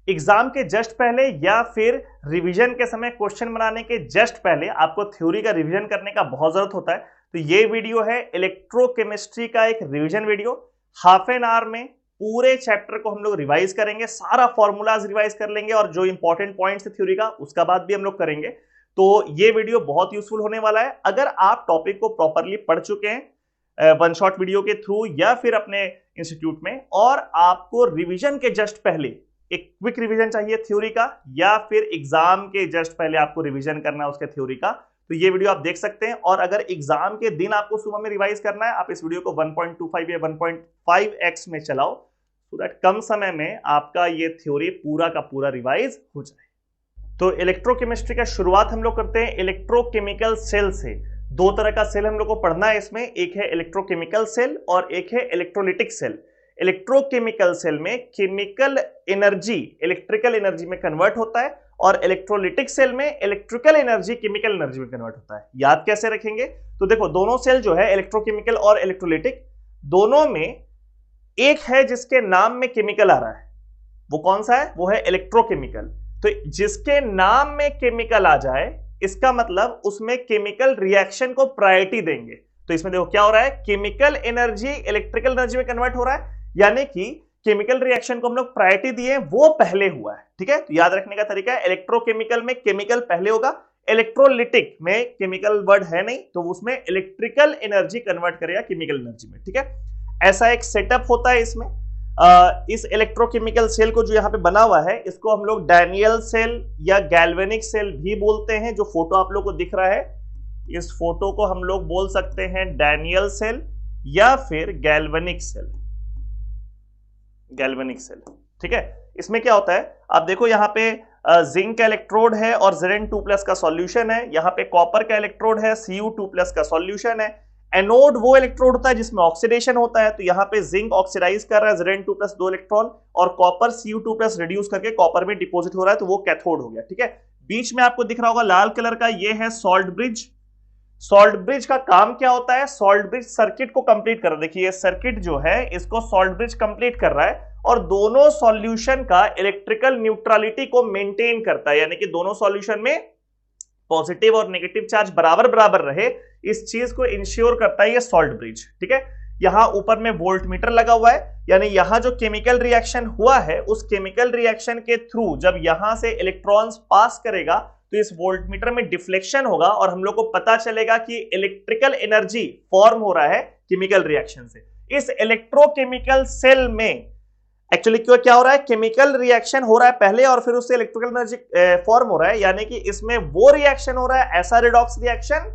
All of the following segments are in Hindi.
एग्जाम के जस्ट पहले या फिर रिवीजन के समय क्वेश्चन बनाने के जस्ट पहले आपको थ्योरी का रिवीजन करने का बहुत जरूरत होता है। तो ये वीडियो है इलेक्ट्रोकेमिस्ट्री का एक revision video. Half an hour में पूरे चैप्टर को हम लोग रिवाइज करेंगे, सारा फॉर्मूलाज रिवाइज कर लेंगे और जो इंपॉर्टेंट पॉइंट्स है थ्योरी का उसका बात भी हम लोग करेंगे। तो ये वीडियो बहुत यूजफुल होने वाला है। अगर आप टॉपिक को प्रॉपरली पढ़ चुके हैं वन शॉट वीडियो के थ्रू या फिर अपने इंस्टीट्यूट में, और आपको रिवीजन के जस्ट पहले एक क्विक रिवीजन चाहिए थ्योरी का, या फिर एग्जाम के जस्ट पहले आपको रिवीजन करना है उसके थ्योरी का, तो ये वीडियो आप देख सकते हैं। और अगर एग्जाम के दिन आपको सुबह में रिवाइज करना है, आप इस वीडियो को 1.25 या 1.5x में चलाओ, सो दैट कम समय में आपका ये थ्योरी पूरा का पूरा रिवाइज हो जाए। तो इलेक्ट्रोकेमिस्ट्री का शुरुआत हम लोग करते हैं इलेक्ट्रोकेमिकल सेल से। दो तरह का सेल हम लोग को पढ़ना है इसमें, एक है इलेक्ट्रोकेमिकल सेल और एक है इलेक्ट्रोलिटिक सेल। इलेक्ट्रोकेमिकल सेल में केमिकल एनर्जी इलेक्ट्रिकल एनर्जी में कन्वर्ट होता है और इलेक्ट्रोलिटिक सेल में इलेक्ट्रिकल एनर्जी केमिकल एनर्जी में कन्वर्ट होता है। याद कैसे रखेंगे? तो देखो, दोनों सेल जो है इलेक्ट्रोकेमिकल और इलेक्ट्रोलिटिक, दोनों में एक है जिसके नाम में केमिकल आ रहा है। वो कौन सा है? वो है इलेक्ट्रोकेमिकल। तो जिसके नाम में केमिकल आ जाए इसका मतलब उसमें केमिकल रिएक्शन को प्रायोरिटी देंगे। तो इसमें देखो क्या हो रहा है, केमिकल एनर्जी इलेक्ट्रिकल एनर्जी में कन्वर्ट हो रहा है, यानी कि केमिकल रिएक्शन को हम लोग प्रायोरिटी दिए, वो पहले हुआ है। ठीक है, तो याद रखने का तरीका है, इलेक्ट्रोकेमिकल में केमिकल पहले होगा, इलेक्ट्रोलिटिक में केमिकल वर्ड है नहीं, तो उसमें इलेक्ट्रिकल एनर्जी कन्वर्ट करेगा केमिकल एनर्जी में। ठीक है, ऐसा एक सेटअप होता है इसमें। इस इलेक्ट्रोकेमिकल सेल को जो यहाँ पे बना हुआ है, इसको हम लोग डैनियल सेल या गैल्वेनिक सेल भी बोलते हैं। जो फोटो आप लोग को दिख रहा है, इस फोटो को हम लोग बोल सकते हैं डैनियल सेल या फिर गैल्वेनिक सेल। गैल्वेनिक सेल, ठीक है। इसमें क्या होता है, आप देखो यहाँ पे जिंक का इलेक्ट्रोड है और Zn2+ का सॉल्यूशन है। यहाँ पे कॉपर का इलेक्ट्रोड है, Cu2+ का सॉल्यूशन है। एनोड वो इलेक्ट्रोड होता है जिसमें ऑक्सीडेशन होता है, तो यहाँ पे जिंक ऑक्सीडाइज कर रहा है Zn2+ 2 इलेक्ट्रॉन, और कॉपर Cu2+ रिड्यूस करके कॉपर में डिपॉजिट हो रहा है, तो वो कैथोड हो गया। ठीक है, बीच में आपको दिख रहा होगा लाल कलर का, ये है सॉल्ट ब्रिज। सॉल्ट ब्रिज का काम क्या होता है? सॉल्ट ब्रिज सर्किट को कंप्लीट कर रहा है। देखिए सर्किट जो है इसको सॉल्ट ब्रिज कंप्लीट कर रहा है और दोनों सॉल्यूशन का इलेक्ट्रिकल न्यूट्रलिटी को मेंटेन करता है, यानी कि दोनों सॉल्यूशन में पॉजिटिव और नेगेटिव चार्ज बराबर बराबर रहे, इस चीज को इंश्योर करता है ये सॉल्ट ब्रिज। ठीक है, यहां ऊपर में वोल्ट मीटर लगा हुआ है, यानी यहां जो केमिकल रिएक्शन हुआ है उस केमिकल रिएक्शन के थ्रू जब यहां से इलेक्ट्रॉन्स पास करेगा तो इस वोल्ट मीटर में डिफ्लेक्शन होगा और हम लोग को पता चलेगा कि इलेक्ट्रिकल एनर्जी फॉर्म हो रहा है केमिकल रिएक्शन से। इस इलेक्ट्रोकेमिकल सेल में एक्चुअली क्या हो रहा है, केमिकल रिएक्शन हो रहा है पहले और फिर उससे इलेक्ट्रिकल एनर्जी फॉर्म हो रहा है, यानी कि इसमें वो रिएक्शन हो रहा है ऐसा रिडॉक्स रिएक्शन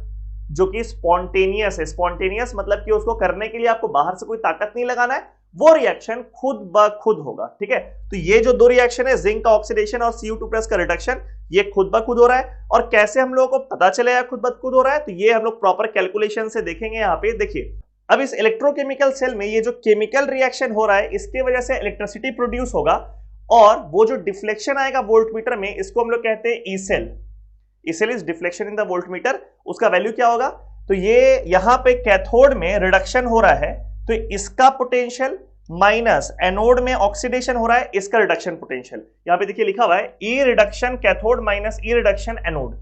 जो कि स्पॉन्टेनियस है। स्पॉन्टेनियस मतलब कि उसको करने के लिए आपको बाहर से कोई ताकत नहीं लगाना है, वो रिएक्शन खुद ब खुद होगा। ठीक है, तो ये जो दो रिएक्शन है, जिंक का ऑक्सीडेशन और Cu2+ का रिडक्शन, ये खुद ब खुद हो रहा है। और कैसे हम लोगों को पता चलेगा खुद ब खुद हो रहा है, तो ये हम लोग प्रॉपर कैलकुलेशन से देखेंगे। यहाँ पे देखिए, अब इस इलेक्ट्रोकेमिकल सेल में ये जो केमिकल रिएक्शन हो रहा है इसके वजह से इलेक्ट्रिसिटी प्रोड्यूस होगा, और वो जो डिफ्लेक्शन आएगा वोल्ट मीटर में, इसको हम लोग कहते हैं E cell. E cell is deflection in the voltmeter. उसका वैल्यू क्या होगा, तो ये यहाँ पे कैथोड में रिडक्शन हो रहा है, तो इसका पोटेंशियल माइनस एनोड में ऑक्सीडेशन हो रहा है, इसका रिडक्शन पोटेंशियल। यहाँ पे देखिए लिखा हुआ है E reduction cathode minus E reduction anode.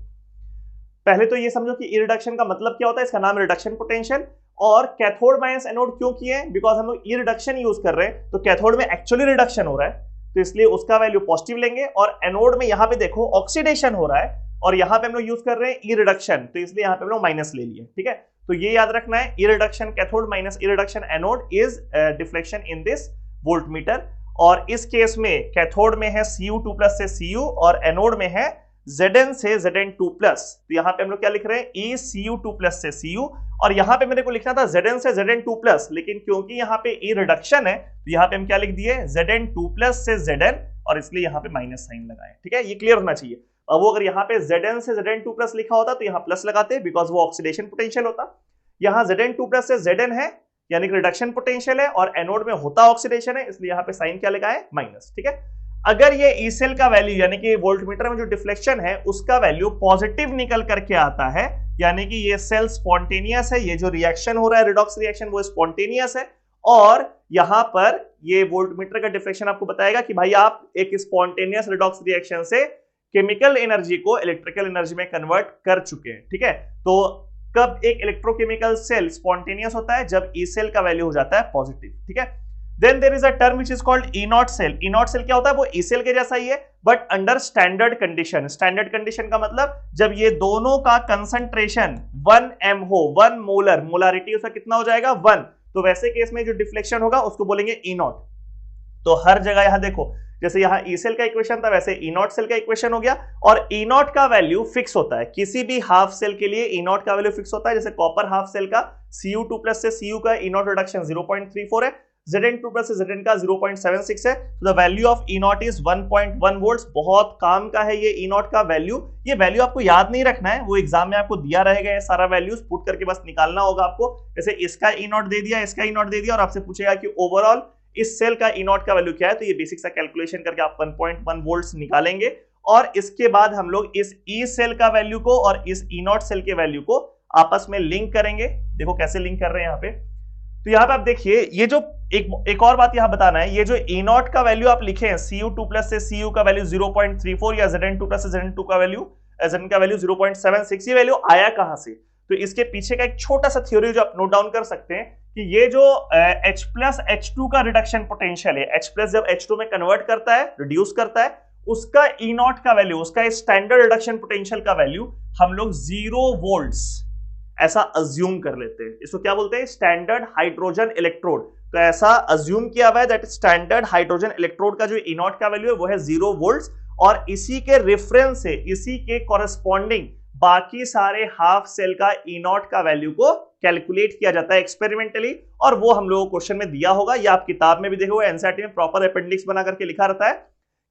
पहले तो ये समझो कि ई रिडक्शन का मतलब क्या होता है, इसका नाम रिडक्शन पोटेंशियल। और कैथोड माइनस एनोड क्यों किए? बिकॉज हम लोग ई रिडक्शन यूज कर रहे हैं, तो कैथोड में एक्चुअली रिडक्शन हो रहा है, तो इसलिए उसका वैल्यू पॉजिटिव लेंगे। और एनोड में यहाँ पे देखो ऑक्सीडेशन हो रहा है और यहाँ पे हम लोग यूज कर रहे हैं ई रिडक्शन, तो इसलिए यहाँ पे हम लोग माइनस ले लिए। ठीक है, तो ये याद रखना है, E reduction cathode minus E reduction anode is deflection in this voltmeter. और इस केस में कैथोड में है Cu2+ से Cu और एनोड में है Zn से Zn2+। तो यहाँ पे हम लोग क्या लिख रहे हैं, E Cu2+ से Cu, और यहाँ पे मेरे को लिखना था Zn से Zn2+, लेकिन क्योंकि यहाँ पे E रिडक्शन है तो यहाँ पे हम क्या लिख दिए, Zn2+ से Zn, और इसलिए यहाँ पे माइनस साइन लगाए। ठीक है, ये क्लियर होना चाहिए। अब वो अगर यहाँ पे Zn से Zn2+ लिखा होता तो यहाँ प्लस लगाते, बिकॉज वो ऑक्सीडेशन पोटेंशियल होता। यहाँ Zn2+ से Zn है, यानी कि रिडक्शन पोटेंशियल है, और एनोड में होता ऑक्सीडेशन है, इसलिए यहाँ पे साइन क्या लगाए, माइनस। ठीक है, अगर ये ई सेल का वैल्यू यानी कि वोल्टमीटर में जो डिफ्लेक्शन है उसका वैल्यू पॉजिटिव निकल करके आता है, यानी कि ये सेल स्पॉन्टेनियस है, ये जो रिएक्शन हो रहा है रिडॉक्स रिएक्शन वो स्पॉन्टेनियस है, और यहां पर ये वोल्टमीटर का डिफ्लेक्शन आपको बताएगा कि भाई आप एक स्पॉन्टेनियस रिडॉक्स रिएक्शन से केमिकल एनर्जी को इलेक्ट्रिकल एनर्जी में कन्वर्ट कर चुके हैं, ठीक है। तो कब एक इलेक्ट्रोकेमिकल सेल स्पॉन्टेनियस होता है, जब ई सेल का वैल्यू हो जाता है पॉजिटिव, ठीक है। Then there is a term which is called E not cell. E not cell क्या होता है, वो ई सेल के जैसा ही है but under standard condition. Standard condition का मतलब जब ये दोनों का कंसंट्रेशन 1 m हो, 1 मोलर, मोलारिटी उसका कितना हो जाएगा 1, तो वैसे केस में जो डिफ्लेक्शन होगा उसको बोलेंगे ई नॉट। तो हर जगह यहां देखो, जैसे यहां ई सेल का इक्वेशन था वैसे ई नॉट सेल का इक्वेशन हो गया, और ई नॉट का वैल्यू फिक्स होता है किसी भी हाफ सेल के लिए। ई नॉट का वैल्यू फिक्स होता है, जैसे कॉपर हाफ सेल का Cu2 प्लस से Cu का ई नॉट रिडक्शन 0.34 है, Zn2 प्लस से Zn का 0.76 है, तो the value of E not is 1.1 volts. बहुत काम का है ये ई नॉट का वैल्यू। ये वैल्यू आपको याद नहीं रखना है, वो एग्जाम में आपको दिया रहेगा, ये सारा वैल्यूज पुट करके बस निकालना होगा आपको। जैसे इसका ई नॉट दे दिया, इसका ई नॉट दे दिया, और आपसे पूछेगा कि ओवरऑल इस सेल का ई नॉट का वैल्यू क्या है, तो ये बेसिक सा कैलकुलेशन करके आप 1.1 वोल्ट्स निकालेंगे, और इसके बाद हम लोग इस ई सेल का वैल्यू को और इस ई नॉट सेल के वैल्यू को आपस में लिंक करेंगे। देखो कैसे लिंक कर रहे हैं यहाँ पे। तो यहाँ पे आप देखिए, ये जो एक और बात यहाँ बताना है, ये जो ई नॉट का वैल्यू आप लिखे हैं Cu2 प्लस से Cu का वैल्यू 0.34 या Zn2 प्लस से Zn2 का वैल्यू Zn का वैल्यू 0.76, ये वैल्यू आया कहां से? तो इसके पीछे का एक छोटा सा थ्योरी जो आप नोट डाउन कर सकते हैं कि ये जो H प्लस H2 का रिडक्शन पोटेंशियल है, H प्लस जब H2 में कन्वर्ट करता है, रिड्यूस करता है, उसका ई नॉट का वैल्यू, उसका स्टैंडर्ड रिडक्शन पोटेंशियल का वैल्यू हम लोग 0 वोल्ट्स ऐसा अज्यूम कर लेते हैं। इसको क्या बोलते हैं? Standard hydrogen electrode. तो ऐसा अज्यूम किया हुआ है दैट स्टैंडर्ड हाइड्रोजन इलेक्ट्रोड का जो ई नॉट का वैल्यू है वो है 0 वोल्ट्स, और इसी के रेफरेंस से, इसी के कॉरेस्पॉन्डिंग बाकी सारे हाफ सेल का ई नॉट का वैल्यू को कैलकुलेट किया जाता है एक्सपेरिमेंटली, और वो हम लोगों को क्वेश्चन में दिया होगा, या आप किताब में भी देखोगे एनसीईआरटी में प्रॉपर अपेंडिक्स बना करके लिखा रहता है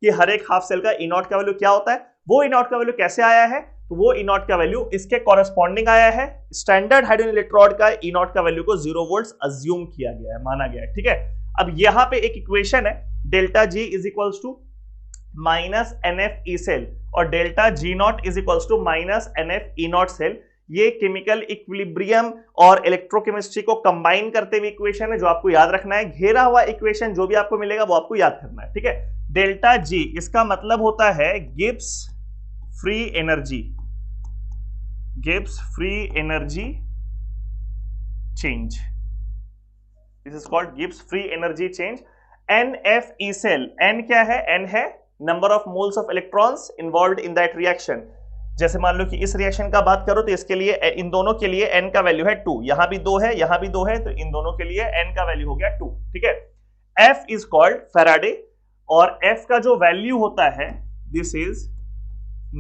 कि हर एक हाफ सेल का ई नॉट का वैल्यू क्या होता है। वो ई नॉट का वैल्यू कैसे आया है? तो वो ई नॉट का वैल्यू इसके कॉरेस्पॉन्डिंग आया है, स्टैंडर्ड हाइड्रोजन इलेक्ट्रोड का ई नॉट का वैल्यू को 0 वोल्ट्स अज्यूम किया गया है, माना गया है, ठीक है। अब यहां पे एक इक्वेशन है, delta G is equals to minus NF E cell और delta G naught is equals to minus NF E not cell. ये केमिकल इक्विलिब्रियम और इलेक्ट्रोकेमिस्ट्री को कंबाइन करते हुए इक्वेशन है जो आपको याद रखना है। घेरा हुआ इक्वेशन जो भी आपको मिलेगा वो आपको याद करना है, ठीक है। डेल्टा जी इसका मतलब होता है Gibbs free energy, Gibbs free energy change, this is called Gibbs free energy change. NF E cell, N क्या है? N है number of moles of electrons involved in that reaction. जैसे मान लो कि इस रिएक्शन का बात करो तो इसके लिए, इन दोनों के लिए N का वैल्यू है 2, यहां भी 2 है, यहां भी 2 है, तो इन दोनों के लिए N का वैल्यू हो गया 2, ठीक है। F इज कॉल्ड फैराडे, और F का जो वैल्यू होता है दिस इज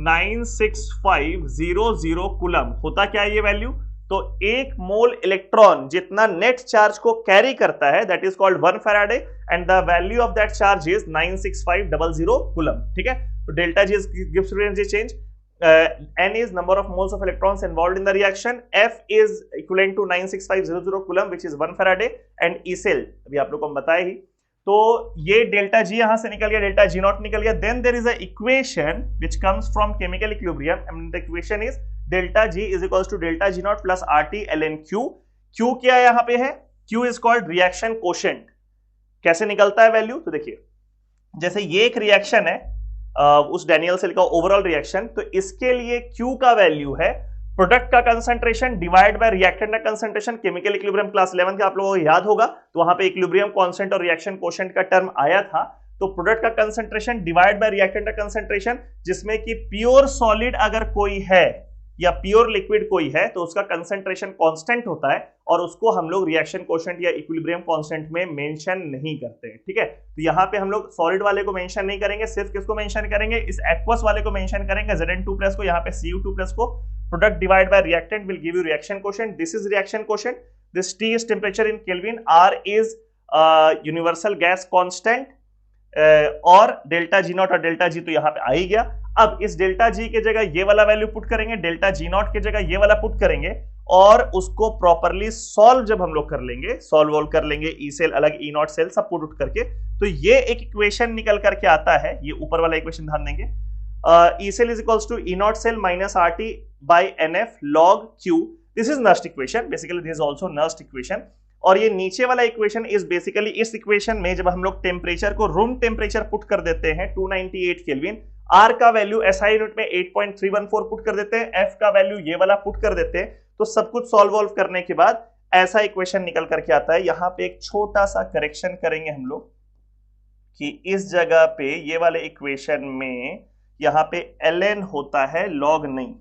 96500 कूलम। होता क्या है ये वैल्यू? तो 1 मोल इलेक्ट्रॉन जितना नेट चार्ज को कैरी करता है that is called 1 Faraday, and the value of that charge is 96500 coulomb, ठीक है। तो delta G Gibbs free energy change, N is number of moles of electrons involved in the reaction, F is equivalent to 96500 coulomb which is 1 Faraday, and E cell अभी आप लोग को हम बताए ही। तो ये डेल्टा जी यहां से निकल गया, डेल्टा जी नॉट निकल गया। Then there is a equation which comes from chemical equilibrium, and the equation is delta G is equals to delta G not plus RT ln Q। Q क्या यहां पे है? Q is called reaction quotient. कैसे निकलता है वैल्यू? तो देखिए, जैसे ये एक रिएक्शन है, उस डैनियल सेल का ओवरऑल रिएक्शन, तो इसके लिए Q का वैल्यू है प्रोडक्ट का कंसंट्रेशन डिवाइड बाय रिएक्टेंट का कंसंट्रेशन। केमिकल इक्विलिब्रियम क्लास 11 का आप लोगों को याद होगा, तो वहां पे इक्विलिब्रियम कांस्टेंट और रिएक्शन कोशेंट का टर्म आया था। तो प्रोडक्ट का कंसंट्रेशन डिवाइड बाय रिएक्टेंट का कंसंट्रेशन, जिसमें कि प्योर सॉलिड अगर कोई है या प्योर लिक्विड कोई है तो उसका कंसंट्रेशन कांस्टेंट होता है, और उसको हम लोग रिएक्शन कोशेंट या इक्विलिब्रियम कांस्टेंट में मेंशन नहीं करते हैं, ठीक है। तो यहाँ पे हम लोग सॉलिड वाले को मेंशन नहीं करेंगे, सिर्फ किसको मेंशन करेंगे? इस एक्वस वाले को मेंशन करेंगे, Zn2 प्लस को, यहाँ पे Cu2 प्लस को। Product divide by reactant will give you reaction quotient, this is reaction quotient, this T is temperature in kelvin, R is universal gas constant, और डेल्टा जी नॉट और डेल्टा जी तो यहाँ पे आ ही गया। अब इस डेल्टा जी के जगह ये वाला वैल्यू पुट करेंगे, डेल्टा जी नॉट के जगह ये वाला पुट करेंगे, और उसको प्रॉपरली सॉल्व जब हम लोग कर लेंगे, सॉल्व कर लेंगे, ई सेल अलग, ई नॉट सेल सब पुट करके, तो ये एक इक्वेशन निकल करके आता है। ये ऊपर वाला इक्वेशन ध्यान देंगे, E cell is equals to E not cell minus RT by NF log Q। This is Nernst equation, basically this is also Nernst equation. और ये नीचे वाला इक्वेशन इज बेसिकली, इस इक्वेशन में जब हम लोग टेम्परेचर को रूम टेम्परेचर पुट कर देते हैं 298 केल्विन, आर का वैल्यू एसआई यूनिट में 8.314 पुट कर देते हैं, एफ का वैल्यू ये वाला पुट कर देते हैं, तो सब कुछ सॉल्व करने के बाद ऐसा इक्वेशन निकल करके आता है। यहां पे एक छोटा सा करेक्शन करेंगे हम लोग कि इस जगह पे ये वाले इक्वेशन में यहां पे ln होता है log नहीं,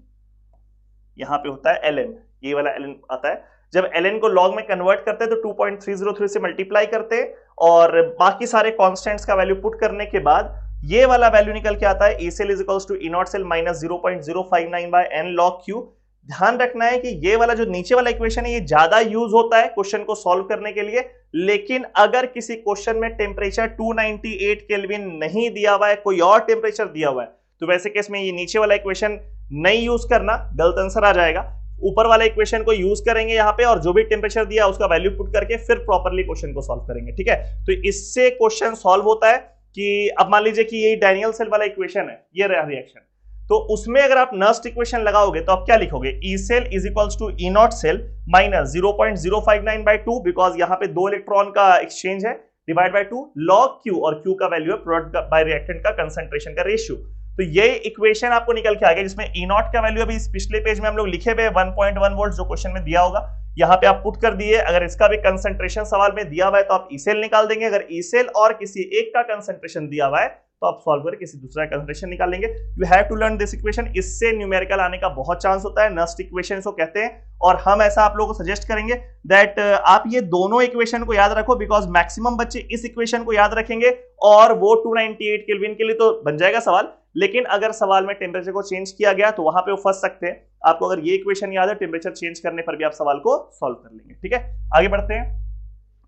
यहां पे होता है ln, ये वाला ln आता है। जब ln को log में कन्वर्ट करते हैं तो 2.303 से मल्टीप्लाई करते हैं और बाकी सारे कांस्टेंट्स का वैल्यू पुट करने के बाद ये वाला वैल्यू निकल के आता है E cell is equals to E naught cell minus 0.059 by n log Q। ध्यान रखना है कि ये वाला जो नीचे वाला इक्वेशन है ये ज्यादा यूज होता है क्वेश्चन को सॉल्व करने के लिए, लेकिन अगर किसी क्वेश्चन में टेम्परेचर 298 केल्विन नहीं दिया हुआ है, कोई और टेम्परेचर दिया हुआ है, तो वैसे केस में ये नीचे वाला इक्वेशन नहीं यूज करना, गलत आंसर आ जाएगा। ऊपर वाला इक्वेशन को यूज करेंगे यहाँ पे और जो भी टेम्परेचर दिया उसका वैल्यू पुट करके फिर प्रॉपर्ली क्वेश्चन को सॉल्व करेंगे, ठीक है। तो इससे क्वेश्चन सॉल्व होता है कि अब मान लीजिए कि ये डैनियल सेल वाला इक्वेशन है, ये रिएक्शन, तो उसमें अगर आप नर्स्ट इक्वेशन लगाओगे तो आप क्या लिखोगे, E cell is equals to E not cell minus 0.059 by 2, because यहाँ पे 2 इलेक्ट्रॉन का एक्सचेंज है, डिवाइड बाय 2 लॉग क्यू, और क्यू का वैल्यू है प्रोडक्ट बाय रिएक्टेंट का कंसंट्रेशन का रेशियो। तो ये इक्वेशन आपको निकल के आ गया, जिसमें ई नॉट का वैल्यू अभी इस पिछले पेज में हम लोग लिखे हुए 1.1 वोल्ट जो क्वेश्चन में दिया होगा, यहाँ पे आप पुट कर दिए। अगर इसका भी कंसंट्रेशन सवाल में दिया हुआ है तो आप ई सेल निकाल देंगे, अगर ई सेल और किसी एक का कंसंट्रेशन दिया हुआ है तो आप सॉल्व करके किसी दूसरा कंसंट्रेशन निकालेंगे। You have to learn this equation, इससे न्यूमेरिकल आने का बहुत चांस होता है, नस्ट इक्वेशन को कहते हैं। और हम ऐसा आप लोगों को सजेस्ट करेंगे दैट आप ये दोनों इक्वेशन को याद रखो, बिकॉज मैक्सिमम बच्चे इस इक्वेशन को याद रखेंगे और वो 298 केल्विन के लिए तो बन जाएगा सवाल, लेकिन अगर सवाल में टेम्परेचर को चेंज किया गया तो वहां पे वो फंस सकते हैं। आपको अगर ये इक्वेशन याद है, टेम्परेचर चेंज करने पर भी आप सवाल को सॉल्व कर लेंगे, ठीक है। आगे बढ़ते हैं।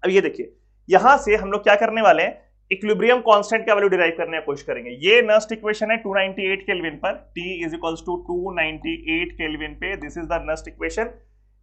अब ये देखिए, यहां से हम लोग क्या करने वाले हैं, इक्विलिब्रियम कांस्टेंट का वैल्यू डिराइव करने की कोशिश करेंगे। ये नस्ट इक्वेशन है 298 केल्विन पर, T is equals to 298 kelvin पे, this is the Nernst equation.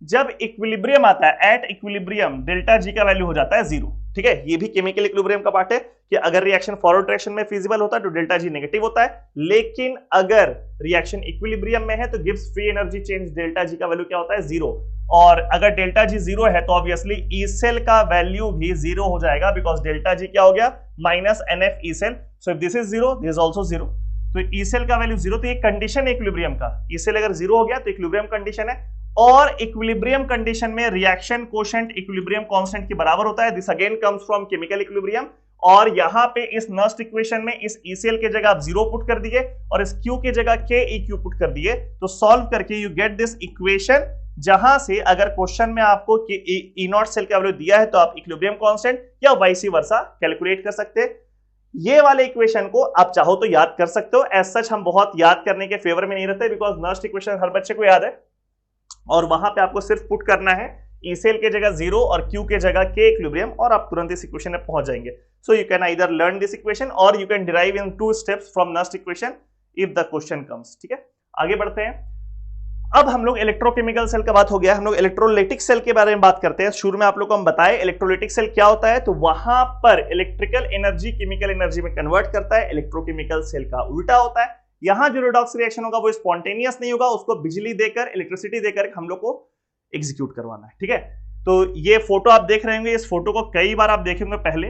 जब इक्विलिब्रियम आता है, एट इक्विलिब्रियम डेल्टा जी का वैल्यू हो जाता है 0, ठीक है। ये भी केमिकल इक्विलिब्रियम का पार्ट है कि अगर रिएक्शन फॉरवर्ड डायरेक्शन में फिजिबल होता है तो डेल्टा जी नेगेटिव होता है, लेकिन अगर रिएक्शन इक्विलिब्रियम में है तो gives free energy change, delta G का वैल्यू क्या होता है 0। और अगर डेल्टा जी 0 है तो ऑब्वियसली ई सेल का वैल्यू भी 0 हो जाएगा, बिकॉज डेल्टा जी क्या हो गया, minus NF E cell. So if this is 0, this is also 0। तो ई सेल का वैल्यू 0, तो ये कंडीशन है इक्विलिब्रियम का, ई सेल अगर 0 हो गया तो इक्विलिब्रियम कंडीशन है। और इक्विलिब्रियम कंडीशन में रिएक्शन कोशेंट इक्विलिब्रियम कांस्टेंट के बराबर होता है, this again comes from chemical equilibrium. और यहां पे इस नस्ट इक्वेशन में इस ई सेल के जगह आप 0 पुट कर दिए और इस Q के जगह KEQ पुट कर दिए, तो सॉल्व करके यू गेट दिस इक्वेशन, जहां से अगर क्वेश्चन में आपको ई नॉट सेल का वैल्यू दिया है तो आप इक्विलिब्रियम कांस्टेंट या वाइस वर्सा कैलकुलेट कर सकते हैं। ये वाले इक्वेशन को आप चाहो तो याद कर सकते हो, एज सच हम बहुत याद करने के फेवर में नहीं रहते, बिकॉज नस्ट इक्वेशन हर बच्चे को याद है और वहां पे आपको सिर्फ पुट करना है ई सेल के जगह 0 और Q के जगह K इक्विलिब्रियम, और आप तुरंत इस इक्वेशन में पहुंच जाएंगे। So you can either learn this equation और you can derive in 2 steps from Nernst equation if the question comes, ठीक है। आगे बढ़ते हैं। अब हम लोग इलेक्ट्रोकेमिकल सेल का बात हो गया, हम लोग इलेक्ट्रोलाइटिक सेल के बारे में बात करते हैं। शुरू में आप लोग को हम बताएं इलेक्ट्रोलाइटिक सेल क्या होता है, तो वहां पर इलेक्ट्रिकल एनर्जी केमिकल एनर्जी में कन्वर्ट करता है। इलेक्ट्रोकेमिकल सेल का उल्टा होता है, यहां जो रिडॉक्स रिएक्शन होगा वो स्पॉन्टेनियस नहीं होगा, उसको बिजली देकर, इलेक्ट्रिसिटी देकर हम लोग को एग्जीक्यूट करवाना है, ठीक है। तो ये फोटो आप देख रहे होंगे, इस फोटो को कई बार आप देखेंगे पहले।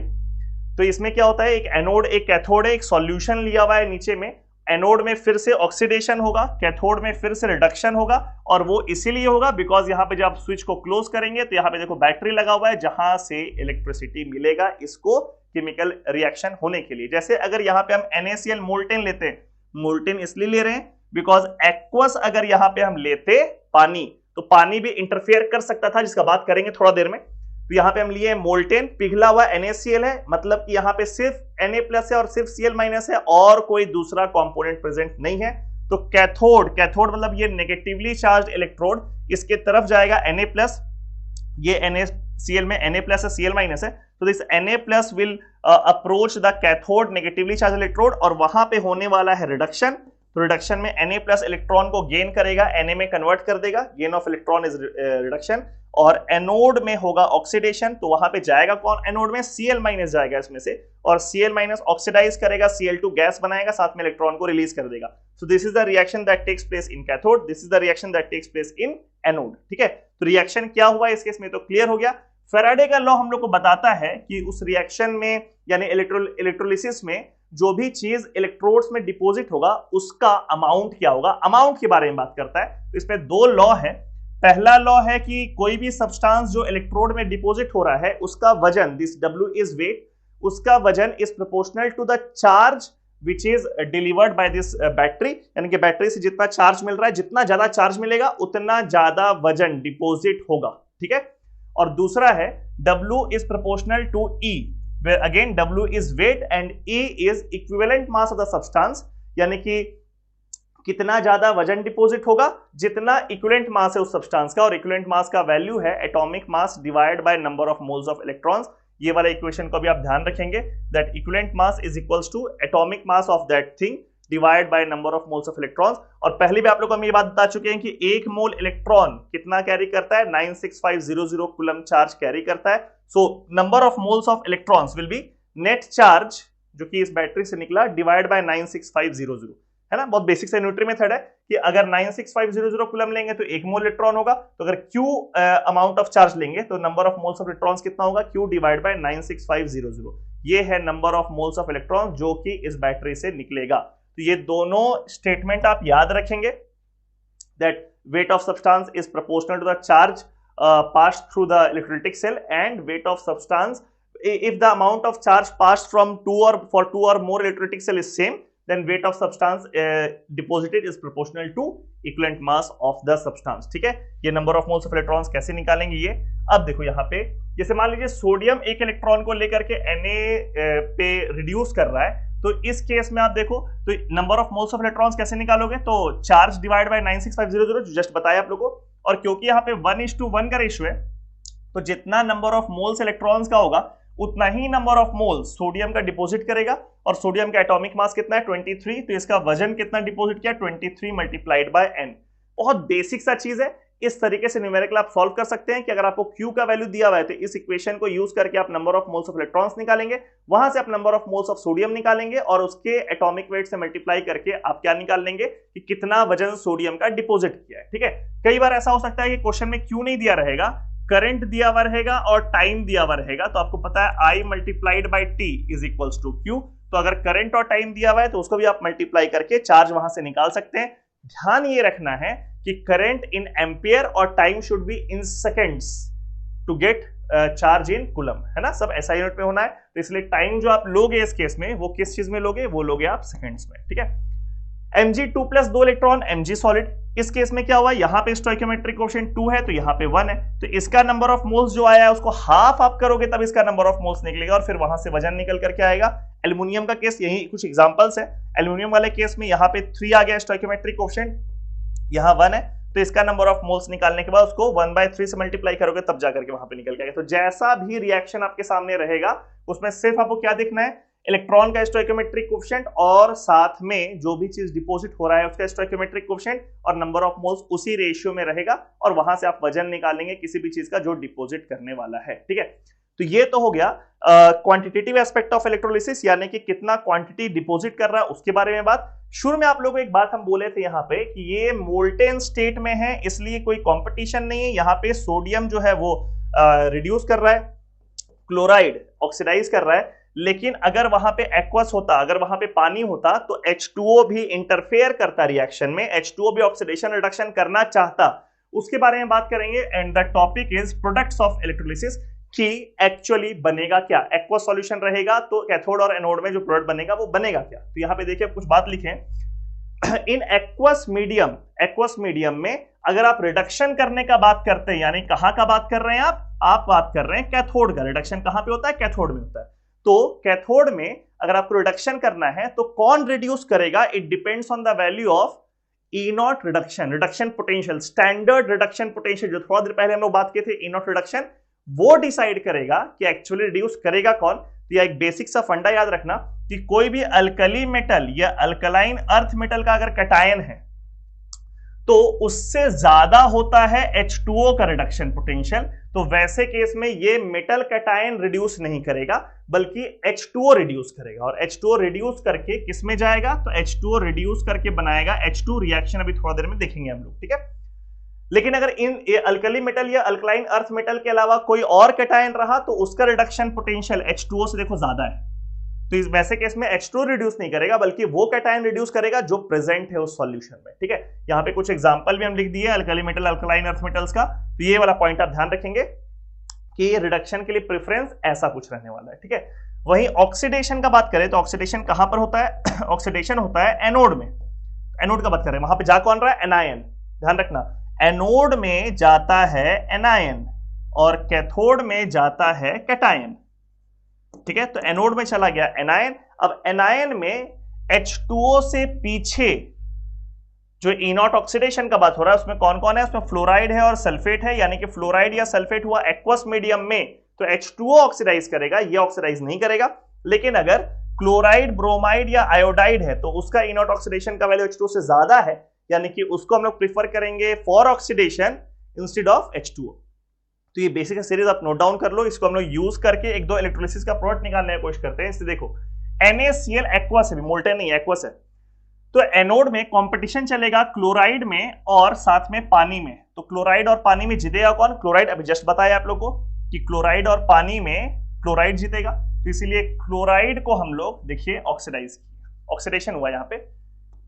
तो इसमें क्या होता है, एक एनोड एक कैथोड है, एक सॉल्यूशन लिया हुआ है नीचे में, एनोड में फिर से ऑक्सीडेशन होगा, कैथोड में फिर से रिडक्शन होगा, और वो इसीलिए होगा बिकॉज यहाँ पे जब आप स्विच को क्लोज करेंगे तो यहाँ पे देखो बैटरी लगा हुआ है जहां से इलेक्ट्रिसिटी मिलेगा इसको केमिकल रिएक्शन होने के लिए। जैसे अगर यहाँ पे हम NaCl मोल्टेन लेते हैं, मोल्टेन इसलिए ले रहे हैं बिकॉज एक्वस अगर यहाँ पे हम लेते पानी तो पानी भी इंटरफेयर कर सकता था, जिसका बात करेंगे थोड़ा देर में। तो यहाँ पे हम लिए मोल्टेन, पिघला हुआ NaCl है, मतलब कि यहाँ पे सिर्फ Na+ है और सिर्फ Cl- है और कोई दूसरा कंपोनेंट प्रेजेंट नहीं है। तो कैथोड, कैथोड मतलब ये नेगेटिवली चार्ज इलेक्ट्रोड, इसके तरफ जाएगा Na+, ये NaCl में Na+ है, Cl- है, तो this Na+ will approach the cathode negatively charge electrode और वहां पे होने वाला है रिडक्शन। तो रिडक्शन में Na+ इलेक्ट्रॉन को गेन करेगा, Na में कन्वर्ट कर देगा, gain of electron is reduction. और एनोड में होगा ऑक्सीडेशन, तो वहां पे जाएगा कौन, एनोड में Cl- जाएगा इसमें से, और Cl- ऑक्सीडाइज करेगा, Cl2 गैस बनाएगा, साथ में इलेक्ट्रॉन को रिलीज कर देगा। So this is the reaction that takes place in cathode, this is the reaction that takes place in anode, ठीक है। तो रिएक्शन क्या हुआ इस केस में तो क्लियर हो गया। फैराडे का लॉ हम लोग को बताता है कि उस रिएक्शन में यानी इलेक्ट्रोलिसिस में जो भी चीज इलेक्ट्रोड्स में डिपॉजिट होगा उसका अमाउंट क्या होगा, अमाउंट के बारे में बात करता है। तो इसमें दो लॉ है। पहला लॉ है कि कोई भी सब्सटेंस जो इलेक्ट्रोड में डिपॉजिट हो रहा है उसका वजन, दिस W इज वेट, उसका वजन is proportional to the charge which is delivered by this battery, यानी कि बैटरी से जितना चार्ज मिल रहा है, जितना ज्यादा चार्ज मिलेगा उतना ज्यादा वजन डिपॉजिट होगा, ठीक है। और दूसरा है W is proportional to E, where again W is weight and E is equivalent mass of the substance, यानी कि कितना ज्यादा वजन डिपॉजिट होगा जितना इक्विवेलेंट मास है उस सब्सटेंस का, और इक्विवेलेंट मास का वैल्यू है atomic mass divide by number of moles of electrons. ये वाला इक्वेशन को भी आप ध्यान रखेंगे, that equivalent mass is equals to atomic mass of that thing divide by number of moles of electrons. और पहले भी आप लोगों को हम ये बात बता चुके हैं कि एक मोल इलेक्ट्रॉन कितना कैरी करता है, 96500 कूलम चार्ज कैरी करता है। So number of moles of electrons will be net charge जो कि इस बैटरी से निकला डिवाइड बाय 96500, है ना। बहुत बेसिक सा न्यूट्री मेथड है कि अगर 96500 कूलम लेंगे तो एक मोल इलेक्ट्रॉन होगा, तो अगर Q अमाउंट ऑफ चार्ज लेंगे तो number of moles of electrons कितना होगा, Q डिवाइड बाय 96500। ये है number of moles of electron जो कि इस बैटरी से निकलेगा। तो ये दोनों स्टेटमेंट आप याद रखेंगे, that weight of substance is proportional to the charge passed through the electrolytic cell, and weight of substance if the amount of charge passed from two or more electrolytic cell is same, then weight of substance deposited is proportional to equivalent mass of the substance, ठीक है। ये number of moles of electrons कैसे निकालेंगे ये अब देखो। यहाँ पे जैसे मान लीजिए सोडियम एक इलेक्ट्रॉन को लेकर के Na पे रिड्यूस कर रहा है, तो इस केस में आप देखो तो number of moles of electrons कैसे निकालोगे, तो चार्ज डिवाइड बाय 96500 जो जस्ट बताया आप लोगों को, और क्योंकि यहाँ पे 1:1 का रेशियो है तो जितना नंबर ऑफ मोल्स इलेक्ट्रॉन्स का होगा उतना ही नंबर ऑफ मोल्स सोडियम का डिपॉजिट करेगा। और सोडियम का एटॉमिक मास कितना है 23, तो इसका वजन कितना डिपॉजिट किया 23 मल्टीप्लाइड बाय n। बहुत बेसिक सा चीज है, इस तरीके से न्यूमेरिकल आप सॉल्व कर सकते हैं कि अगर आपको Q का वैल्यू दिया हुआ है तो इस इक्वेशन को यूज करके आप number of moles of electrons निकालेंगे, वहां से आप number of moles of sodium निकालेंगे और उसके एटॉमिक वेट से मल्टीप्लाई करके आप क्या निकाल लेंगे कि कितना वजन सोडियम का डिपॉजिट किया है, ठीक है। कई बार ऐसा हो सकता है कि क्वेश्चन में Q नहीं दिया रहेगा, करंट दिया हुआ रहेगा और टाइम दिया हुआ रहेगा, तो आपको पता है I multiplied by T is equals to Q। तो अगर करंट और टाइम दिया हुआ है तो उसको भी आप मल्टीप्लाई करके चार्ज वहां से निकाल सकते हैं। ध्यान ये रखना है कि करंट इन एम्पियर और time should be in seconds to get charge in coulomb, है ना। सब ऐसा यूनिट में होना है, तो इसलिए टाइम जो आप लोगे इस केस में वो किस चीज में लोगे, वो लोगे आप सेकेंड्स में, ठीक है। Mg2 + 2 इलेक्ट्रॉन Mg सॉलिड, इस केस में क्या हुआ, यहां पे स्टोइकियोमेट्रिक कोएफिशिएंट 2 है तो यहां पे 1 है, तो इसका नंबर ऑफ मोल्स जो आया है उसको हाफ आप करोगे तब इसका नंबर ऑफ मोल्स निकलेगा और फिर वहां से वजन निकल करके आएगा। एल्युमिनियम का केस यही कुछ एग्जांपल्स है। एल्युमिनियम वाले केस में यहां पे 3 आ गया स्टोइकियोमेट्रिक कोएफिशिएंट, यहां 1 है, तो इसका नंबर ऑफ मोल्स निकालने के बाद उसको 1/3 से मल्टीप्लाई करोगे तब जाकर के वहां पे निकल के आएगा। तो जैसा भी रिएक्शन आपके सामने रहेगा उसमें सिर्फ आपको क्या देखना है, इलेक्ट्रॉन का स्टोइकियोमेट्रिक कोएफिशिएंट और साथ में जो भी चीज डिपॉजिट हो रहा है उसका स्टोइकियोमेट्रिक कोएफिशिएंट और नंबर ऑफ मोल्स उसी रेशियो में रहेगा, और वहां से आप वजन निकालेंगे किसी भी चीज का जो डिपॉजिट करने वाला है, ठीक है। तो ये तो हो गया क्वांटिटेटिव एस्पेक्ट ऑफ इलेक्ट्रोलिसिस, यानी कि कितना क्वांटिटी डिपॉजिट कर रहा है उसके बारे में बात। शुरू में आप लोगों को एक बात हम बोले थे यहाँ पे कि ये मोल्टेन स्टेट में है इसलिए कोई कंपटीशन नहीं है। यहाँ पे सोडियम जो है वो रिड्यूस कर रहा है, क्लोराइड ऑक्सीडाइज कर रहा है, लेकिन अगर वहां पे एक्वस होता, अगर वहां पे पानी होता तो H2O भी इंटरफेयर करता रिएक्शन में, H2O भी ऑक्सीडेशन रिडक्शन करना चाहता, उसके बारे में बात करेंगे। And the topic is products of electrolysis, कि एक्चुअली बनेगा क्या, एक्वस सॉल्यूशन रहेगा तो कैथोड और एनोड में जो प्रोडक्ट बनेगा वो बनेगा क्या। तो यहां पे देखिए कुछ बात लिखें, इन एक्वस मीडियम में अगर आप रिडक्शन करने का बात करते हैं, यानी कहां का बात कर रहे हैं आप बात कर रहे हैं कैथोड का। रिडक्शन कहां पे होता है, कैथोड में होता है। तो कैथोड में अगर आपको रिडक्शन करना है तो कौन रिड्यूस करेगा, it depends on the value of E0 reduction potential, standard reduction potential जो थोड़ा देर पहले हम लोग बात किए थे, E0 रिडक्शन, वो डिसाइड करेगा कि एक्चुअली रिड्यूस करेगा कौन। तो यह एक बेसिक सा फंडा याद रखना कि कोई भी अल्कली मेटल या अल्कलाइन अर्थ मेटल का अगर कैटायन है तो उससे ज्यादा होता है H2O का रिडक्शन पोटेंशियल, तो वैसे केस में ये मेटल कैटायन रिड्यूस नहीं करेगा बल्कि H2O रिड्यूस करेगा, और H2O रिड्यूस करके किस में जाएगा, तो H2O रिड्यूस करके बनाएगा H2 रिएक्शन, अभी थोड़ा देर में देखेंगे हम लोग, ठीक है। लेकिन अगर इन अल्कली मेटल या अल्कलाइन अर्थ मेटल के अलावा कोई और कैटायन रहा तो उसका रिडक्शन पोटेंशियल H2O से देखो ज्यादा है, तो इस वैसे केस में H2O रिड्यूस नहीं करेगा बल्कि वो कैटायन रिड्यूस करेगा जो प्रेजेंट है उस सॉल्यूशन में। ठीक है, यहाँ पे कुछ एग्जांपल भी हम लिख दिए alkali metal alkaline earth metals का, तो ये वाला पॉइंट आप ध्यान रखेंगे कि ये रिडक्शन के लिए प्रेफरेंस ऐसा कुछ रहने वाला है। ठीक है, वहीं ऑक्सीडेशन का बात करें तो ऑक्सीडेशन कहां पर होता है? ऑक्सीडेशन होता है एनोड में। एनोड का बात करें, वहां पे जा कौन रहा है? एनायन। ध्यान रखना, एनोड में जाता है एनायन और कैथोड में जाता है कैटायन। ठीक है, तो एनोड में चला गया एनायन। अब एनायन में H2O से पीछे जो E0 ऑक्सीडेशन का बात हो रहा है उसमें कौन कौन है? उसमें फ्लोराइड है और सल्फेट है, यानी कि फ्लोराइड या सल्फेट हुआ एक्वस मीडियम में तो H2O ऑक्सीडाइज करेगा, ये ऑक्सीडाइज नहीं करेगा। लेकिन अगर क्लोराइड, ब्रोमाइड या आयोडाइड है तो उसका E0 ऑक्सीडेशन का वैल्यू H2O से ज्यादा है, यानी कि उसको हम लोग प्रीफर करेंगे for oxidation instead of H2O। तो ये बेसिक सीरीज आप नोट डाउन कर लो, इसको हम लोग यूज करके एक दो इलेक्ट्रोलिसिस का प्रोडक्ट निकालने की कोशिश करते हैं। इससे देखो NaCl एक्वस है, मोल्टेन नहीं एक्वस है, तो एनोड में कंपटीशन चलेगा क्लोराइड में और साथ में पानी में। तो क्लोराइड और पानी में जीतेगा कौन? क्लोराइड। अभी जस्ट बताया आप लोगों को कि क्लोराइड और पानी में क्लोराइड जीतेगा, तो इसीलिए क्लोराइड को हम लोग देखिए ऑक्सीडाइज किया, ऑक्सीडेशन हुआ यहाँ पे,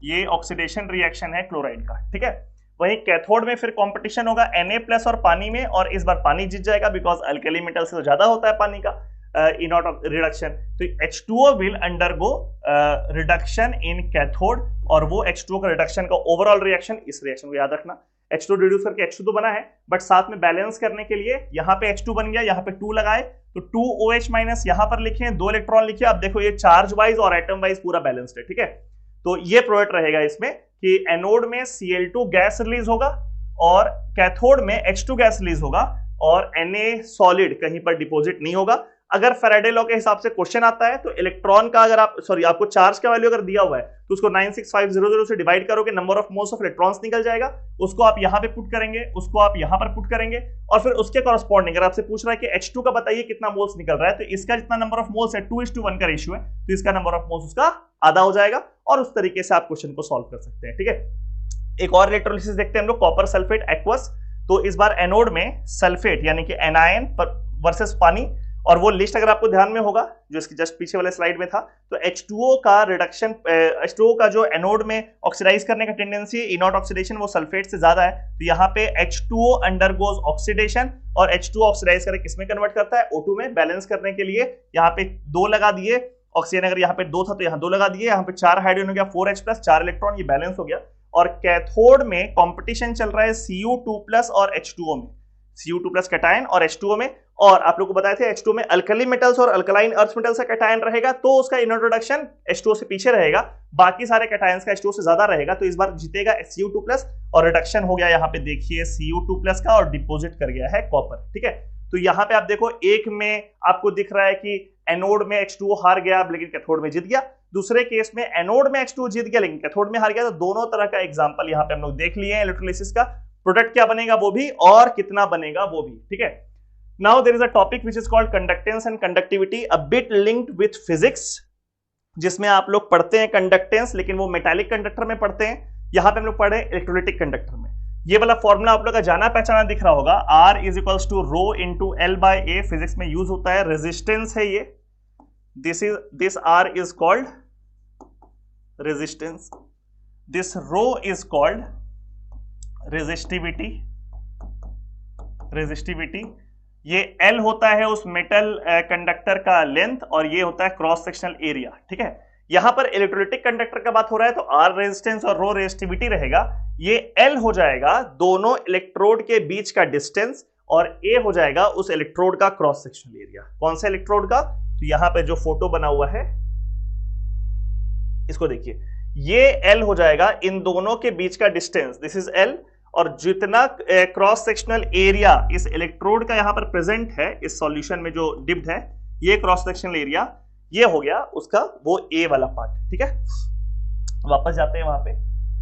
ये ऑक्सीडेशन रिएक्शन है क्लोराइड का। ठीक है, वहीं कैथोड में फिर कंपटीशन होगा Na+ और पानी में, और इस बार पानी जीत जाएगा बिकॉज अल्कली मेटल से तो ज्यादा होता है पानी का E0 रिडक्शन। तो H2O will undergo reduction in cathode, और वो H2O का रिडक्शन का ओवरऑल रिएक्शन, इस रिएक्शन को याद रखना, H2 रिड्यूस करके H2 तो बना है, बट साथ में बैलेंस करने के लिए यहाँ पे H2 बन गया, यहाँ पे 2 लगाए तो 2OH- यहाँ पर लिखे, 2 इलेक्ट्रॉन लिखे। अब देखो ये चार्ज वाइज और एटम वाइज पूरा बैलेंस्ड है। ठीक है, तो ये प्रोडक्ट रहेगा इसमें कि एनोड में Cl2 गैस रिलीज होगा और कैथोड में H2 गैस रिलीज होगा, और Na सॉलिड कहीं पर डिपॉजिट नहीं होगा। अगर फैराडे लॉ के हिसाब से क्वेश्चन आता है तो इलेक्ट्रॉन का अगर आपको चार्ज का वैल्यू अगर दिया हुआ है तो उसको 96500 से डिवाइड करोगे, number of moles of electrons निकल जाएगा, उसको आप यहां पे पुट करेंगे, उसको आप यहां पर पुट करेंगे, और फिर उसके कॉरस्पॉन्डिंग अगर आपसे पूछ रहा है कि H2 का बताइए कितना मोल्स निकल रहा है, तो इसका जितना नंबर ऑफ मोल्स है 2:1 का रेशियो है, तो इसका नंबर ऑफ मोल्स उसका आधा हो जाएगा, और उस तरीके से आप क्वेश्चन को सॉल्व कर सकते हैं। ठीक है, एक और इलेक्ट्रोलिसिस देखते हैं हम लोग, कॉपर सल्फेट एक्वस। तो इस बार एनोड में सल्फेट यानी कि एनायन वर्सेस पानी, और वो लिस्ट अगर आपको ध्यान में होगा जो इसकी जस्ट पीछे वाले स्लाइड में था, तो H2O का रिडक्शन, H2O का जो एनोड में ऑक्सीडाइज करने का टेंडेंसी है, E0 ऑक्सीडेशन वो सल्फेट से ज्यादा है, तो यहाँ पे H2O अंडरगोज ऑक्सीडेशन, और H2O ऑक्सीडाइज करके किसमें कन्वर्ट करता है? O2 में। बैलेंस करने के लिए यहाँ पे 2 लगा दिए, ऑक्सीजन अगर यहाँ पे 2 था तो यहाँ 2 लगा दिए, यहाँ पे 4 हाइड्रोजन हो गया, 4H+, 4 इलेक्ट्रॉन, ये बैलेंस हो गया। और कैथोड में कंपटीशन चल रहा है Cu2+ और H2O में, Cu2+ कैटायन और H2O में, और आप लोग को बताए थे H2O में अल्कली मेटल्स और अल्कलाइन अर्थ मेटल्स का कैटायन रहेगा, तो उसका इंट्रोडक्शन H2O से पीछे रहेगा, बाकी सारे कैटायंस का H2O से ज्यादा रहेगा, तो इस बार जीतेगा Cu2+, और रिडक्शन हो गया यहाँ पे देखिए Cu2+ का, और डिपोजिट कर गया है कॉपर। ठीक है, तो यहाँ पे आप देखो एक में आपको दिख रहा है कि एनोड में H2O हार गया लेकिन कैथोड में जीत गया, दूसरे केस में एनोड में H2O जीत गया लेकिन कैथोड में हार गया। तो दोनों तरह का एग्जांपल यहाँ पे हम लोग देख लिए हैं इलेक्ट्रोलिसिस का, प्रोडक्ट क्या बनेगा वो भी और कितना बनेगा वो भी। ठीक है, now there is a topic which is called conductance and conductivity, a bit linked with physics, जिसमें आप लोग पढ़ते हैं कंडक्टेंस लेकिन वो मेटालिक कंडक्टर में पढ़ते हैं, यहाँ पे हम लोग पढ़े इलेक्ट्रोलिटिक कंडक्टर में। ये वाला फॉर्मूला आप लोग का जाना पहचाना दिख रहा होगा, R is equals to rho into L/A, physics में यूज होता है, रेजिस्टेंस है ये, this R is called resistance, this rho is called resistivity, ये L होता है उस मेटल कंडक्टर का लेंथ, और ये होता है क्रॉस सेक्शनल एरिया। ठीक है, यहां पर इलेक्ट्रोलिटिक कंडक्टर का बात हो रहा है तो R रेजिस्टेंस और रो रेजिस्टिविटी रहेगा, ये L हो जाएगा दोनों इलेक्ट्रोड के बीच का डिस्टेंस, और A हो जाएगा उस इलेक्ट्रोड का क्रॉस सेक्शनल एरिया। कौन सा इलेक्ट्रोड का? तो यहां पे जो फोटो बना हुआ है इसको देखिए, ये L हो जाएगा इन दोनों के बीच का डिस्टेंस, दिस इज L, और जितना क्रॉस सेक्शनल एरिया इस इलेक्ट्रोड का यहां पर प्रेजेंट है इस सॉल्यूशन में जो डिप्ड है, ये क्रॉस सेक्शनल एरिया, ये हो गया उसका वो A वाला पार्ट। ठीक है, वापस जाते हैं वहां पे,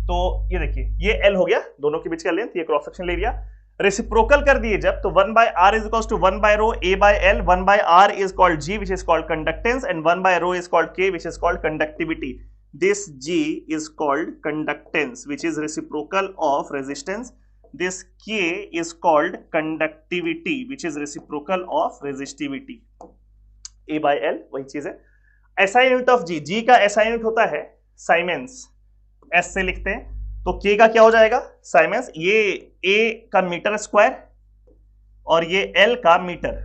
तो ये देखिए ये L हो गया दोनों के बीच का लेंथ, ये क्रॉस सेक्शनल एरिया। रेसिप्रोकल कर दिए जब, तो 1/R is equals to 1/ρ A/L, 1/R is called G which is called conductance, and 1/ρ is called K which is called conductivity. This G is called conductance which is reciprocal of resistance. this K is called conductivity which is reciprocal of resistivity. A by L वही चीज है. SI unit of G, G का SI यूनिट होता है साइमेंस, S से लिखते हैं, तो K का क्या हो जाएगा साइमेंस. ये A का मीटर स्क्वायर और ये L का मीटर,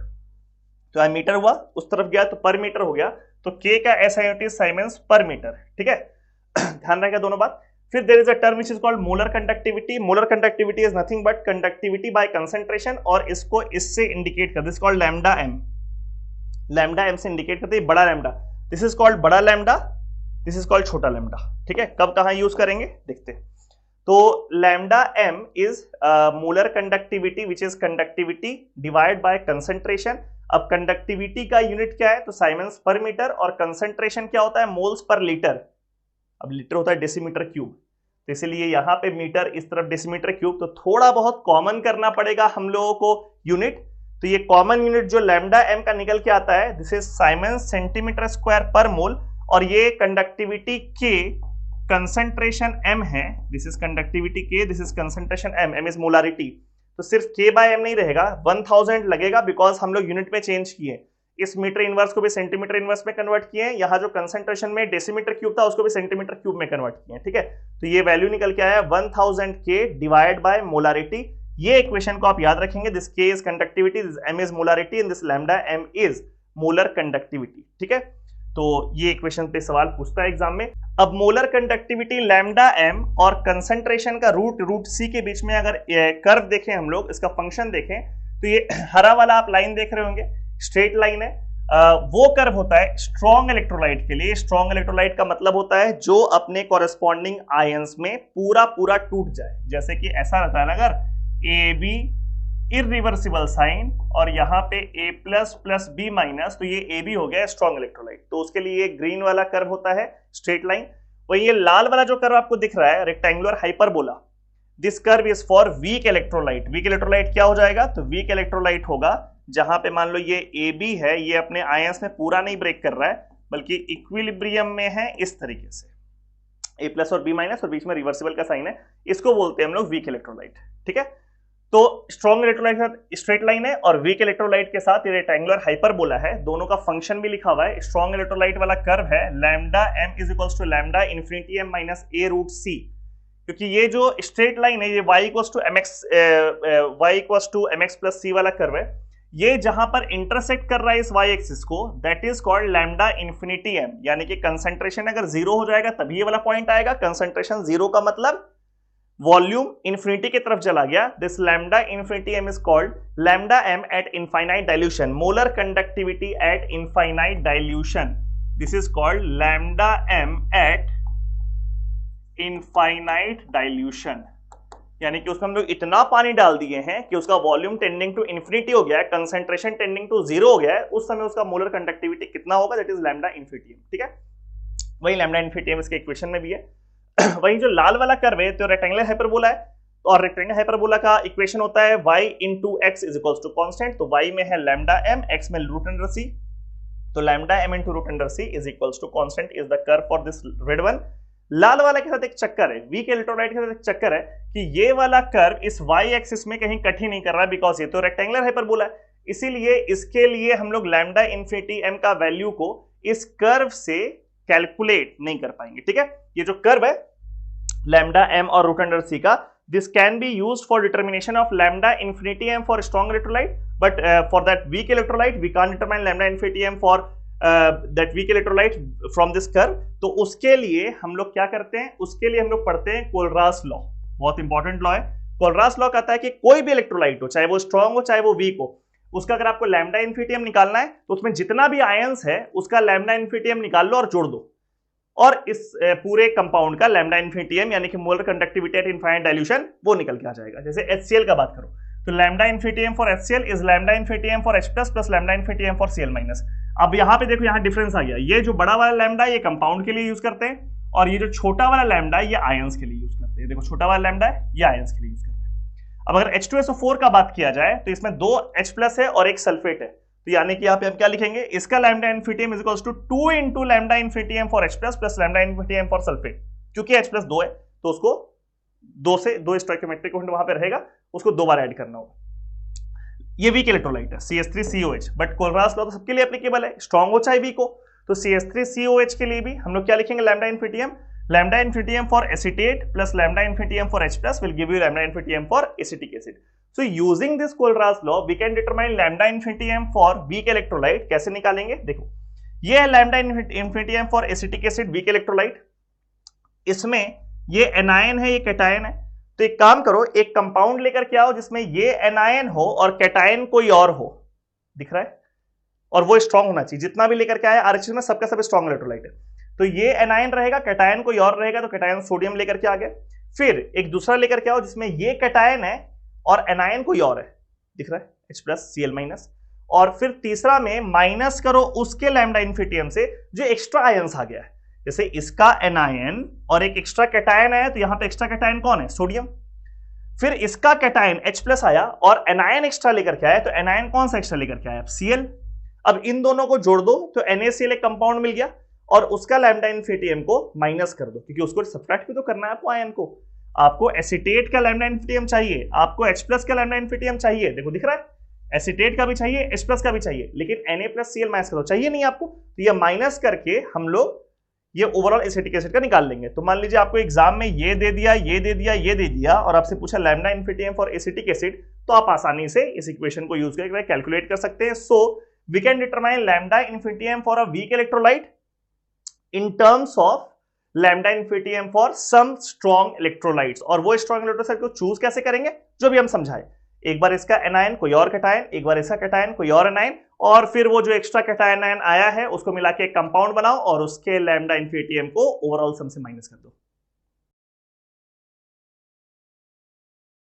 तो यह मीटर हुआ, उस तरफ गया तो पर मीटर हो गया, तो K का SI यूनिट इज साइमेंस पर मीटर. ठीक है, ध्यान रखेगा दोनों बात. फिर there is a term which is called molar conductivity. Molar conductivity is nothing but conductivity by concentration, और इसको इससे इंडिकेट करते हैं, called lambda M. Lambda M से इंडिकेट करते हैं बड़ा लैम्डा. दिस इज कॉल्ड बड़ा लैम्डा, दिस इज कॉल्ड छोटा लैम्डा. ठीक है, कब कहां यूज करेंगे देखते हैं. तो lambda M is molar conductivity which is conductivity divide by concentration. अब कंडक्टिविटी का यूनिट क्या है, तो साइमेंस पर मीटर, और कंसंट्रेशन क्या होता है, मोल्स पर लीटर. अब लीटर होता है डेसीमीटर क्यूब, तो इसलिए यहां पे मीटर, इस तरफ डेसीमीटर क्यूब, तो थोड़ा बहुत कॉमन करना पड़ेगा हम लोगों को यूनिट. तो ये कॉमन यूनिट जो लैम्डा एम का निकल के आता है, this is siemens centimetre square per mole, और ये कंडक्टिविटी के, कंसंट्रेशन एम है. This is conductivity K, this is concentration M, M is molarity. तो सिर्फ के बाय एम नहीं रहेगा, 1000 लगेगा, बिकॉज हम लोग यूनिट में चेंज किए. इस मीटर इनवर्स को भी सेंटीमीटर इनवर्स में कन्वर्ट किए हैं, यहाँ जो कंसंट्रेशन में डेसीमीटर क्यूब था उसको भी सेंटीमीटर क्यूब में कन्वर्ट किए हैं. ठीक है, तो ये वैल्यू निकल के आया 1000 के डिवाइड बाय मोलारिटी. ये इक्वेशन को आप याद रखेंगे. This K is conductivity, this M is molarity, and this lambda M is molar conductivity. ठीक है, तो ये इक्वेशन पे सवाल पूछता है एग्जाम में. अब मोलर कंडक्टिविटी लैम्डा एम और कंसंट्रेशन का रूट सी के बीच में अगर कर्व देखें हम लोग, इसका फंक्शन देखें, तो ये हरा वाला आप लाइन देख रहे होंगे, स्ट्रेट लाइन है. वो कर्व होता है स्ट्रॉन्ग इलेक्ट्रोलाइट के लिए. स्ट्रॉन्ग इलेक्ट्रोलाइट का मतलब होता है जो अपने कॉरेस्पॉन्डिंग आयंस में पूरा टूट जाए. जैसे कि ऐसा रहता है ना, अगर ए बी इरिवर्सिबल साइन और यहाँ पे A प्लस B माइनस, तो ये AB हो गया स्ट्रॉन्ग इलेक्ट्रोलाइट. तो उसके लिए ये ग्रीन वाला कर्व होता है स्ट्रेट लाइन. वही ये लाल वाला जो कर्व आपको दिख रहा है rectangular hyperbola, this curve is for weak electrolyte. Weak electrolyte क्या हो जाएगा, तो वीक इलेक्ट्रोलाइट होगा जहां पे मान लो ये AB है, ये अपने आयंस में पूरा नहीं ब्रेक कर रहा है, बल्कि इक्विलिब्रियम में है इस तरीके से, A प्लस और B माइनस और बीच में रिवर्सिबल का साइन है, इसको बोलते हैं हम लोग वीक इलेक्ट्रोलाइट. ठीक है, तो स्ट्रॉन्ग इलेक्ट्रोलाइट के साथ स्ट्रेट लाइन है और वीक इलेक्ट्रोलाइट के साथ ये रेक्टेंगुलर हाइपरबोला है. दोनों का फंक्शन भी लिखा हुआ है. स्ट्रॉन्ग इलेक्ट्रोलाइट वाला कर्व है lambda M is equals to lambda infinity M minus A root C, क्योंकि ये जो स्ट्रेट लाइन है ये y equals to mx plus C वाला कर्व है. ये जहां पर इंटरसेक्ट कर रहा है इस y एक्सिस को, that is called lambda infinity M. यानी कि कंसंट्रेशन अगर जीरो हो जाएगा तभी ये वाला पॉइंट आएगा. कंसंट्रेशन जीरो का मतलब वॉल्यूम इंफिनिटी की तरफ चला गया. This lambda infinity M is called lambda M at infinite dilution. Molar conductivity at infinite dilution, this is called lambda M at infinite dilution. यानी कि उसमें हम लोग इतना पानी डाल दिए हैं कि उसका वॉल्यूम टेंडिंग टू इन्फिनिटी हो गया है, कंसंट्रेशन टेंडिंग टू जीरो हो गया है. उस समय उसका मोलर कंडक्टिविटी कितना होगा, that is lambda infinity M. ठीक है, वही लैम्डा इन्फिनिटी एम इसके इक्वेशन में भी है. वही जो लाल वाला कर्व है तो रेक्टेंगुलर हाइपरबोला है, और रेक्टेंगुलर हाइपरबोला का इक्वेशन होता है y into x is equals to constant. तो y में है लैम्डा m, x में रूट अंडर c, तो lambda m into root under c is equals to constant is the curve for this red one. लाल वाला के साथ एक चक्कर है, वीक इलेक्ट्रोलाइट के साथ एक चक्कर है कि ये वाला कर्व इस y एक्सिस में कहीं कट ही नहीं कर रहा है, बिकॉज ये तो रेक्टेंगुलर हाइपरबोला है. इसीलिए इसके लिए हम लोग लैम्डा इन्फिनिटी m का वैल्यू को इस कर्व से कैलकुलेट नहीं कर पाएंगे. ठीक है, ये जो कर्व है लैम्डा m और रूट अंडर c का, this can be used for determination of lambda infinity m for strong electrolyte, but for that weak electrolyte we can't determine lambda infinity m for that weak electrolyte from this curve. तो उसके लिए हम लोग क्या करते हैं, उसके लिए हम लोग पढ़ते हैं कोलरास लॉ. बहुत इंपॉर्टेंट लॉ है. कोलरास लॉ कहता है कि कोई भी इलेक्ट्रोलाइट हो, चाहे वो स्ट्रॉन्ग हो चाहे वो वीक हो, उसका अगर आपको लैम्डा इन्फिनिटी m निकालना है तो उसमें जितना भी आयंस है उसका लैम्डा इन्फिनिटी m निकाल लो और जोड़ दो, और इस पूरे कंपाउंड का लैम्डा इन्फिनिटी m यानी कि molar conductivity at infinite dilution वो निकल के आ जाएगा. जैसे HCl का बात करो तो lambda infinity m for HCl is lambda infinity m for H plus plus lambda infinity m for Cl minus. अब यहाँ पे देखो, यहाँ डिफरेंस आ गया. ये जो बड़ा वाला लैम्डा ये कंपाउंड के लिए यूज करते हैं, और ये जो छोटा वाला लैम्डा ये आयंस के लिए यूज करते हैं. देखो छोटा वाला लैम्डा है, ये आयंस के लिए यूज करते हैं. अब अगर H2SO4 का बात किया जाए तो इसमें 2 H प्लस है और एक सल्फेट है, तो यानी कि यहाँ पे हम क्या लिखेंगे, इसका lambda infinity m is equals to 2 into lambda infinity m for H plus plus lambda infinity m for sulphate. क्योंकि H प्लस 2 है तो उसको दो स्टोइकियोमेट्रिक कोएफिशिएंट वहां पे रहेगा, उसको 2 बार ऐड करना होगा। ये वीक इलेक्ट्रोलाइट है CH3COH, बट कोलरास लॉ तो सबके लिए एप्लीकेबल है, स्ट्रॉन्ग हो चाहे वीक हो। तो CH3COH के लिए भी हम लोग क्या लिखेंगे, lambda infinity M for acetate plus lambda infinity M for H plus will give you lambda infinity M for acetic acid. So using this Kohlrausch law we can determine lambda infinity M for weak electrolyte. कैसे निकालेंगे, देखो ये है lambda infinity M for acetic acid weak electrolyte, इसमें ये एनायन है, ये कैटायन है। तो एक काम करो, एक कंपाउंड लेकर के आओ जिसमें ये एनायन हो और कैटायन कोई और हो, दिख रहा है, और वो स्ट्रांग होना चाहिए। जितना भी लेकर के आया आरएचएस में सबका सब स्ट्रांग इलेक्ट्रोलाइट है। तो ये एनायन रहेगा, कैटायन कोई और रहेगा, तो कैटायन सोडियम लेकर के आ गया। फिर एक दूसरा लेकर के आओ जिसमें ये कैटायन है और एनायन कोई और है, दिख रहा है, H+Cl-। और फिर तीसरा में माइनस करो उसके लैम्डा इन्फिनिटी से जो एक्स्ट्रा आयंस आ गया है। जैसे इसका एनायन और एक एक्स्ट्रा कैटायन है, तो यहां पे एक्स्ट्रा कैटायन कौन है, सोडियम। फिर इसका कैटायन H+ आया और एनायन एक्स्ट्रा लेकर के आया, तो एनायन कौन सा एक्स्ट्रा लेकर के आया, Cl। अब इन दोनों को जोड़ दो तो NaCl एक कंपाउंड मिल गया, और उसका लैम्डा इन्फिनिटी को माइनस कर दो, क्योंकि उसको सब्ट्रैक्ट भी तो करना है आपको आयन को। आपको एसीटेट का लैम्डा इन्फिनिटी चाहिए, आपको H+ का लैम्डा इन्फिनिटी चाहिए, देखो दिख रहा है, एसीटेट का भी चाहिए, H+ का भी चाहिए, लेकिन Na+Cl माइनस करो, चाहिए नहीं आपको, तो ये माइनस करके हम लोग ये ओवरऑल एसिटिक एसिड का निकाल लेंगे। तो मान लीजिए आपको एग्जाम में ये दे दिया, ये दे दिया, ये दे दिया, और आपसे पूछा lambda infinity for acetic acid, तो आप आसानी से इस इक्वेशन को यूज करके कैलकुलेट कर सकते हैं। So we can determine lambda infinity for a weak electrolyte in terms of lambda infinity for some strong electrolytes. और वो स्ट्रॉन्ग इलेक्ट्रोलाइट को चूज कैसे करेंगे, जो भी हम समझाए, एक बार इसका एनायन कोई और कैटायन, एक बार इसका कैटायन कोई और एनायन, और फिर वो जो एक्स्ट्रा कैटायन आया है उसको मिला के एक कंपाउंड बनाओ और उसके लैम्डा इन्फिनिटी को ओवरऑल सम से माइनस कर दो।